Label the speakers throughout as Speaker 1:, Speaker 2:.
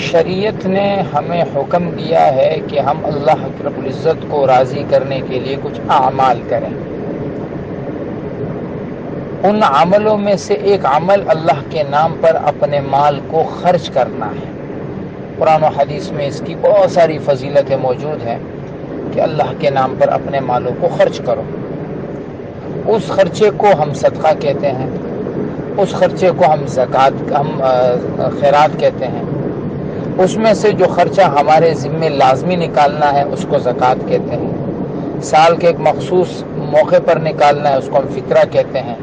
Speaker 1: شریعت نے ہمیں حکم دیا ہے کہ ہم اللہ رب العزت کو راضی کرنے کے لیے کچھ اعمال کریں. ان عملوں میں سے ایک عمل اللہ کے نام پر اپنے مال کو خرچ کرنا ہے. قرآن و حدیث میں اس کی بہت ساری فضیلتیں موجود ہیں کہ اللہ کے نام پر اپنے مالوں کو خرچ کرو. اس خرچے کو ہم صدقہ کہتے ہیں، اس خرچے کو ہم خیرات کہتے ہیں. اس میں سے جو خرچہ ہمارے ذمے لازمی نکالنا ہے اس کو زکوٰۃ کہتے ہیں. سال کے ایک مخصوص موقع پر نکالنا ہے اس کو ہم فطرہ کہتے ہیں.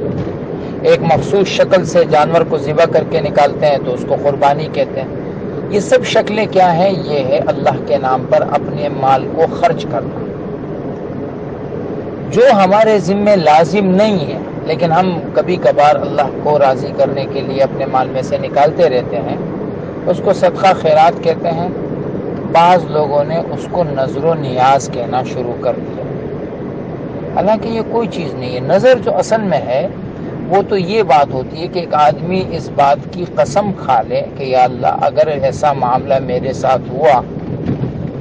Speaker 1: ایک مخصوص شکل سے جانور کو ذبح کر کے نکالتے ہیں تو اس کو قربانی کہتے ہیں. یہ سب شکلیں کیا ہیں؟ یہ ہے اللہ کے نام پر اپنے مال کو خرچ کرنا. جو ہمارے ذمے لازم نہیں ہے لیکن ہم کبھی کبھار اللہ کو راضی کرنے کے لیے اپنے مال میں سے نکالتے رہتے ہیں، اس کو صدقہ خیرات کہتے ہیں. بعض لوگوں نے اس کو نظر و نیاز کہنا شروع کر دیا، حالانکہ یہ کوئی چیز نہیں ہے. نظر جو اصل میں ہے وہ تو یہ بات ہوتی ہے کہ ایک آدمی اس بات کی قسم کھا لے کہ یا اللہ اگر ایسا معاملہ میرے ساتھ ہوا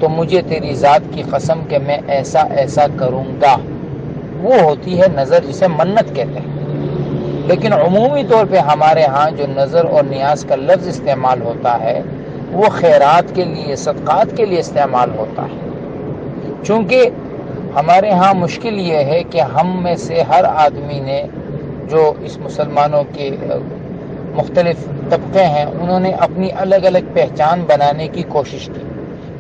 Speaker 1: تو مجھے تیری ذات کی قسم کہ میں ایسا ایسا کروں گا. وہ ہوتی ہے نظر، جسے منت کہتے ہیں. لیکن عمومی طور پہ ہمارے ہاں جو نظر اور نیاز کا لفظ استعمال ہوتا ہے وہ خیرات کے لیے، صدقات کے لیے استعمال ہوتا ہے. چونکہ ہمارے ہاں مشکل یہ ہے کہ ہم میں سے ہر آدمی نے، جو اس مسلمانوں کے مختلف طبقے ہیں، انہوں نے اپنی الگ الگ پہچان بنانے کی کوشش کی.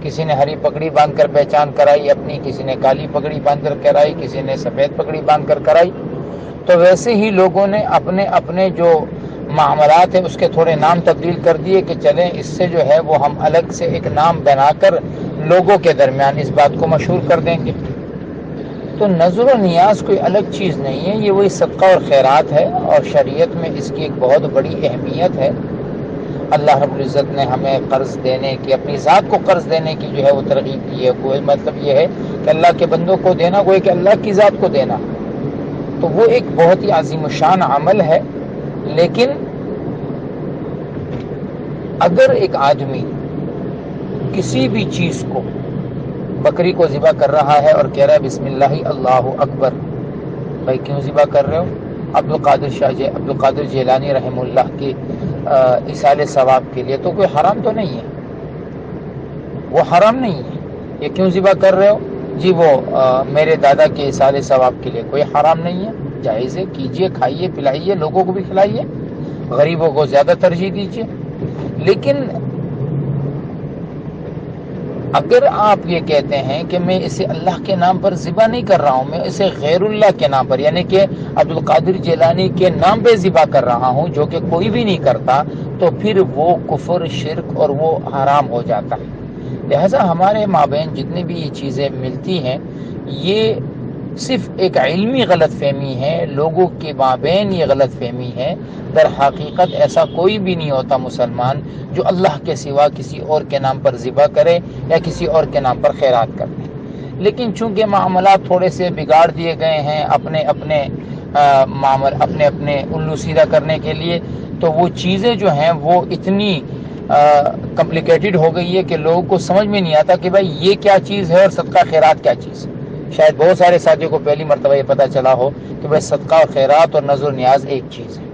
Speaker 1: کسی نے ہری پگڑی باندھ کر پہچان کرائی اپنی، کسی نے کالی پگڑی باندھ کر کرائی، کسی نے سفید پگڑی باندھ کر کرائی. تو ویسے ہی لوگوں نے اپنے اپنے جو معاملات ہیں اس کے تھوڑے نام تبدیل کر دیے کہ چلیں اس سے جو ہے وہ ہم الگ سے ایک نام بنا کر لوگوں کے درمیان اس بات کو مشہور کر دیں گے. تو نظر و نیاز کوئی الگ چیز نہیں ہے، یہ وہی صدقہ اور خیرات ہے، اور شریعت میں اس کی ایک بہت بڑی اہمیت ہے. اللہ رب العزت نے ہمیں قرض دینے کی، اپنی ذات کو قرض دینے کی جو ہے وہ ترغیب دی ہے. کوئی مطلب یہ ہے کہ اللہ کے بندوں کو دینا، کوئی کہ اللہ کی ذات کو دینا. تو وہ ایک بہت ہی عظیم الشان عمل ہے. لیکن اگر ایک آدمی کسی بھی چیز کو، بکری کو ذبح کر رہا ہے اور کہہ رہا ہے بسم اللہ اللہ اکبر، بھائی کیوں ذبح کر رہے ہو؟ عبدالقادر جیلانی رحمہ اللہ کی ایصال ثواب کے لیے. تو کوئی حرام تو نہیں ہے، وہ حرام نہیں ہے. یہ کیوں ذبح کر رہے ہو؟ جی وہ میرے دادا کے ایصال ثواب کے لیے. کوئی حرام نہیں ہے، جائز ہے، کیجئے، کھائیے، پلائیے، لوگوں کو بھی کھلائیے، غریبوں کو زیادہ ترجیح دیجئے. لیکن اگر آپ یہ کہتے ہیں کہ میں اسے اللہ کے نام پر ذبح نہیں کر رہا ہوں، میں اسے غیر اللہ کے نام پر، یعنی کہ عبدالقادر جیلانی کے نام پہ ذبح کر رہا ہوں جو کہ کوئی بھی نہیں کرتا، تو پھر وہ کفر، شرک اور وہ حرام ہو جاتا ہے. لہذا ہمارے مابین جتنی بھی یہ چیزیں ملتی ہیں یہ صرف ایک علمی غلط فہمی ہے، لوگوں کے مابین یہ غلط فہمی ہے. در حقیقت ایسا کوئی بھی نہیں ہوتا مسلمان جو اللہ کے سوا کسی اور کے نام پر ذبح کرے یا کسی اور کے نام پر خیرات کرے. لیکن چونکہ معاملات تھوڑے سے بگاڑ دیے گئے ہیں اپنے اپنے الو سیدھا کرنے کے لیے، تو وہ چیزیں جو ہیں وہ اتنی کمپلیکیٹڈ ہو گئی ہے کہ لوگوں کو سمجھ میں نہیں آتا کہ بھائی یہ کیا چیز ہے اور صدقہ خیرات کیا چیز ہے. شاید بہت سارے ساتھیوں کو پہلی مرتبہ یہ پتہ چلا ہو کہ بھائی صدقہ اور خیرات اور نظر و نیاز ایک چیز ہے.